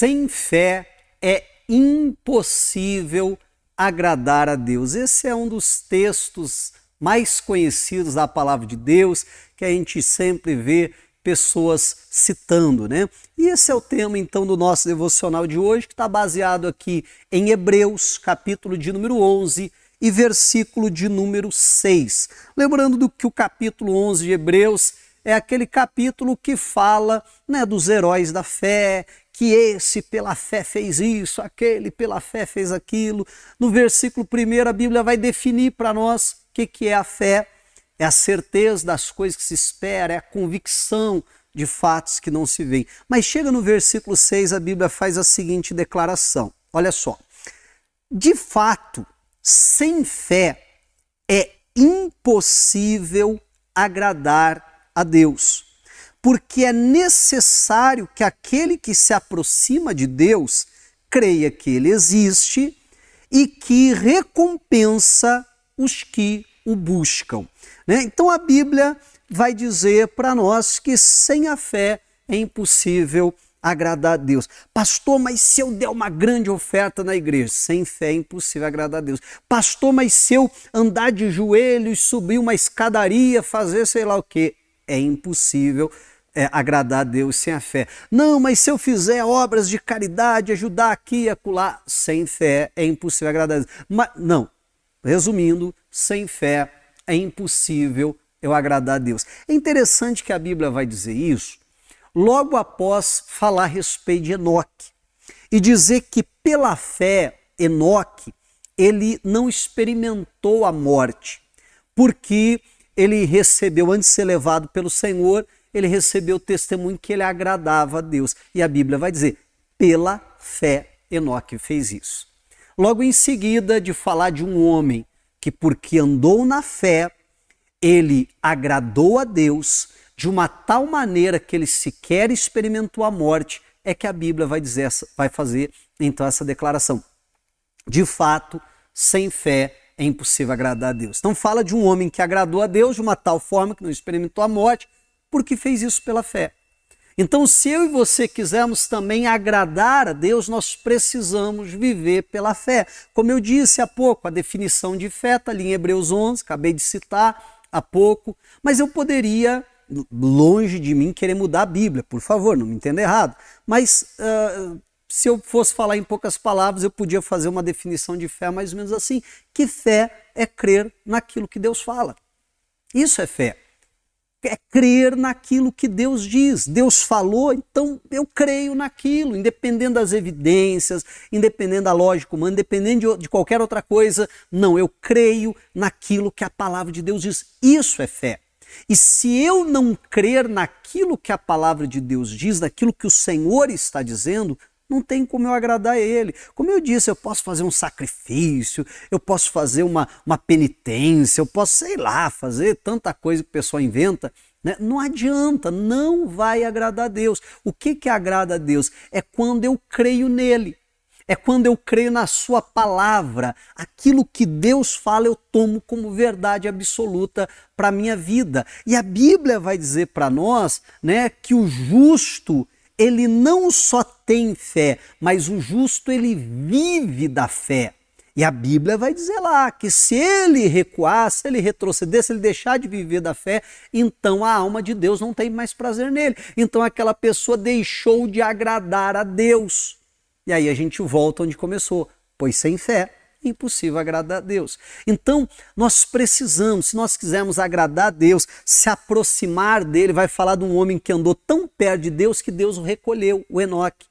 Sem fé é impossível agradar a Deus. Esse é um dos textos mais conhecidos da palavra de Deus, que a gente sempre vê pessoas citando, né? E esse é o tema, então, do nosso devocional de hoje, que está baseado aqui em Hebreus, capítulo de número 11 e versículo de número 6. Lembrando que o capítulo 11 de Hebreus é aquele capítulo que fala, né, dos heróis da fé, que esse pela fé fez isso, aquele pela fé fez aquilo. No versículo 1 a Bíblia vai definir para nós o que é a fé. É a certeza das coisas que se espera, é a convicção de fatos que não se veem. Mas chega no versículo 6, a Bíblia faz a seguinte declaração. Olha só. De fato, sem fé é impossível agradar a Deus, porque é necessário que aquele que se aproxima de Deus creia que Ele existe e que recompensa os que o buscam. Né? Então a Bíblia vai dizer para nós que sem a fé é impossível agradar a Deus. Pastor, mas se eu der uma grande oferta na igreja, sem fé é impossível agradar a Deus. Pastor, mas se eu andar de joelhos, subir uma escadaria, fazer sei lá o quê, é impossível agradar a Deus sem a fé. Não, mas se eu fizer obras de caridade, ajudar aqui e acolá, sem fé é impossível agradar a Deus. Mas, não, resumindo, sem fé é impossível eu agradar a Deus. É interessante que a Bíblia vai dizer isso logo após falar a respeito de Enoque e dizer que pela fé Enoque ele não experimentou a morte, porque ele recebeu, antes de ser levado pelo Senhor, ele recebeu o testemunho que ele agradava a Deus. E a Bíblia vai dizer, pela fé Enoque fez isso. Logo em seguida de falar de um homem que porque andou na fé, ele agradou a Deus de uma tal maneira que ele sequer experimentou a morte, é que a Bíblia vai dizer, vai fazer então essa declaração. De fato, sem fé é impossível agradar a Deus. Então fala de um homem que agradou a Deus de uma tal forma que não experimentou a morte, porque fez isso pela fé. Então, se eu e você quisermos também agradar a Deus, nós precisamos viver pela fé. Como eu disse há pouco, a definição de fé está ali em Hebreus 11, acabei de citar há pouco, mas eu poderia, longe de mim, querer mudar a Bíblia, por favor, não me entenda errado. Mas se eu fosse falar em poucas palavras, eu podia fazer uma definição de fé mais ou menos assim, que fé é crer naquilo que Deus fala. Isso é fé. É crer naquilo que Deus diz. Deus falou, então eu creio naquilo, independente das evidências, independente da lógica humana, independente de qualquer outra coisa. Não, eu creio naquilo que a palavra de Deus diz. Isso é fé. E se eu não crer naquilo que a palavra de Deus diz, naquilo que o Senhor está dizendo, não tem como eu agradar a Ele. Como eu disse, eu posso fazer um sacrifício, eu posso fazer uma penitência, eu posso, sei lá, fazer tanta coisa que o pessoal inventa, né? Não adianta, não vai agradar a Deus. O que agrada a Deus? É quando eu creio nele. É quando eu creio na sua palavra. Aquilo que Deus fala eu tomo como verdade absoluta para a minha vida. E a Bíblia vai dizer para nós, né, que o justo, ele não só tem fé, mas o justo ele vive da fé. E a Bíblia vai dizer lá que se ele recuar, se ele retroceder, se ele deixar de viver da fé, então a alma de Deus não tem mais prazer nele. Então aquela pessoa deixou de agradar a Deus. E aí a gente volta onde começou, pois sem fé é impossível agradar a Deus. Então, nós precisamos, se nós quisermos agradar a Deus, se aproximar dele, vai falar de um homem que andou tão perto de Deus que Deus o recolheu, o Enoque.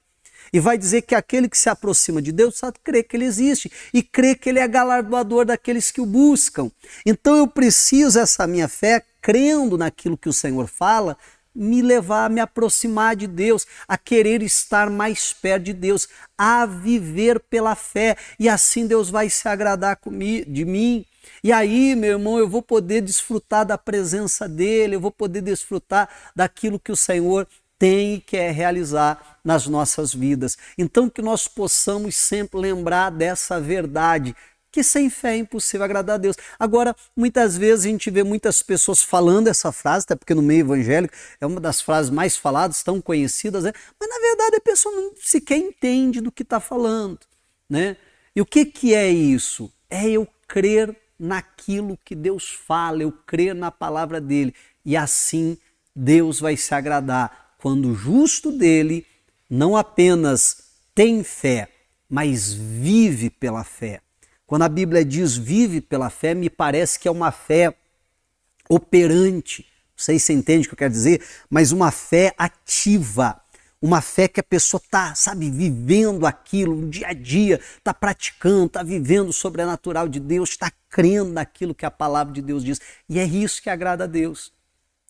E vai dizer que aquele que se aproxima de Deus sabe crer que ele existe e crer que ele é galardoador daqueles que o buscam. Então eu preciso, essa minha fé, crendo naquilo que o Senhor fala, me levar a me aproximar de Deus, a querer estar mais perto de Deus, a viver pela fé, e assim Deus vai se agradar de mim. E aí, meu irmão, eu vou poder desfrutar da presença dele, eu vou poder desfrutar daquilo que o Senhor tem e quer realizar nas nossas vidas. Então que nós possamos sempre lembrar dessa verdade. que sem fé é impossível agradar a Deus. Agora, muitas vezes a gente vê muitas pessoas falando essa frase, até porque no meio evangélico é uma das frases mais faladas, tão conhecidas, né? Mas na verdade a pessoa não sequer entende do que está falando, né? E o que é isso? É eu crer naquilo que Deus fala, eu crer na palavra dele. E assim Deus vai se agradar quando o justo dele não apenas tem fé, mas vive pela fé. Quando a Bíblia diz vive pela fé, me parece que é uma fé operante. Não sei se você entende o que eu quero dizer, mas uma fé ativa. Uma fé que a pessoa está, sabe, vivendo aquilo no dia a dia, está praticando, está vivendo o sobrenatural de Deus, está crendo naquilo que a palavra de Deus diz. E é isso que agrada a Deus.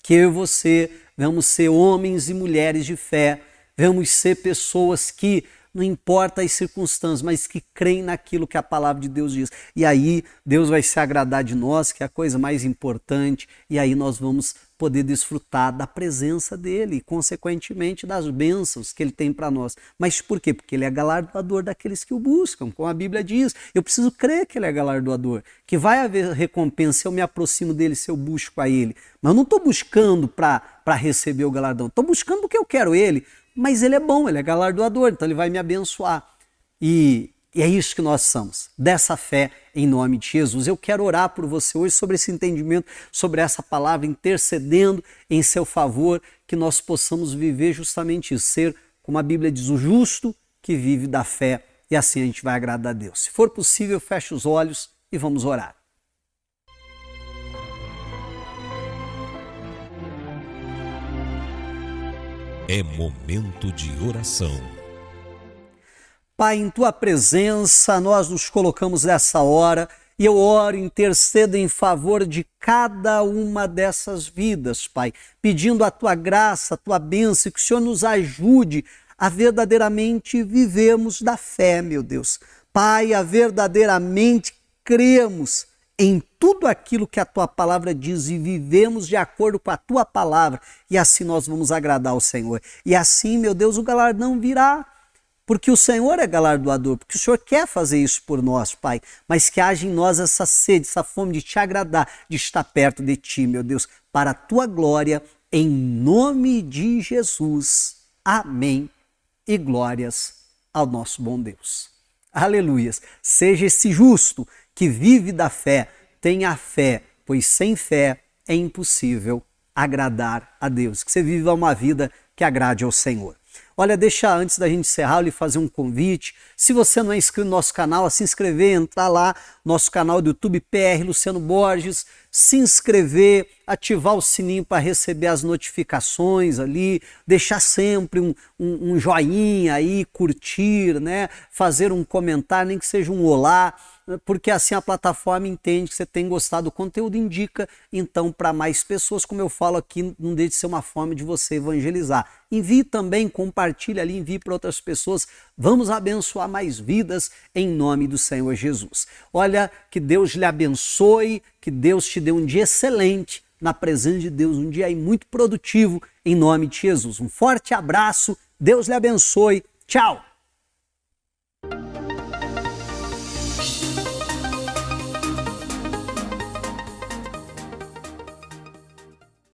Que eu e você vamos ser homens e mulheres de fé, vamos ser pessoas que não importa as circunstâncias, mas que creem naquilo que a palavra de Deus diz. E aí Deus vai se agradar de nós, que é a coisa mais importante, e aí nós vamos poder desfrutar da presença dele e, consequentemente, das bênçãos que ele tem para nós. Mas por quê? Porque ele é galardoador daqueles que o buscam, como a Bíblia diz. Eu preciso crer que ele é galardoador, que vai haver recompensa se eu me aproximo dele, se eu busco a ele. Mas eu não estou buscando para receber o galardão, estou buscando porque eu quero ele. Mas ele é bom, ele é galardoador, então ele vai me abençoar. E é isso que nós somos, dessa fé em nome de Jesus. Eu quero orar por você hoje sobre esse entendimento, sobre essa palavra, intercedendo em seu favor, que nós possamos viver justamente isso, ser, como a Bíblia diz, o justo que vive da fé, e assim a gente vai agradar a Deus. Se for possível, feche os olhos e vamos orar. É momento de oração. Pai, em Tua presença, nós nos colocamos nessa hora e eu oro, intercedo em favor de cada uma dessas vidas, Pai, pedindo a Tua graça, a Tua bênção, que o Senhor nos ajude a verdadeiramente vivermos da fé, meu Deus. Pai, a verdadeiramente cremos em tudo aquilo que a Tua palavra diz e vivemos de acordo com a Tua palavra, e assim nós vamos agradar ao Senhor. E assim, meu Deus, o galardão virá, porque o Senhor é galardoador, porque o Senhor quer fazer isso por nós, Pai, mas que haja em nós essa sede, essa fome de Te agradar, de estar perto de Ti, meu Deus, para a Tua glória, em nome de Jesus. Amém. E glórias ao nosso bom Deus. Aleluias. Seja esse justo que vive da fé, tenha fé, pois sem fé é impossível agradar a Deus. Que você viva uma vida que agrade ao Senhor. Olha, deixa antes da gente encerrar, eu lhe fazer um convite. Se você não é inscrito no nosso canal, a se inscrever, entrar lá, nosso canal do YouTube, PR Luciano Borges, se inscrever, ativar o sininho para receber as notificações ali, deixar sempre um joinha aí, curtir, né? Fazer um comentário, nem que seja um olá, porque assim a plataforma entende que você tem gostado do conteúdo, indica então para mais pessoas, como eu falo aqui, não deixe de ser uma forma de você evangelizar. Envie também, compartilhe ali, envie para outras pessoas, vamos abençoar mais vidas em nome do Senhor Jesus. Olha, que Deus lhe abençoe, que Deus te dê um dia excelente na presença de Deus, um dia aí muito produtivo em nome de Jesus. Um forte abraço, Deus lhe abençoe, tchau!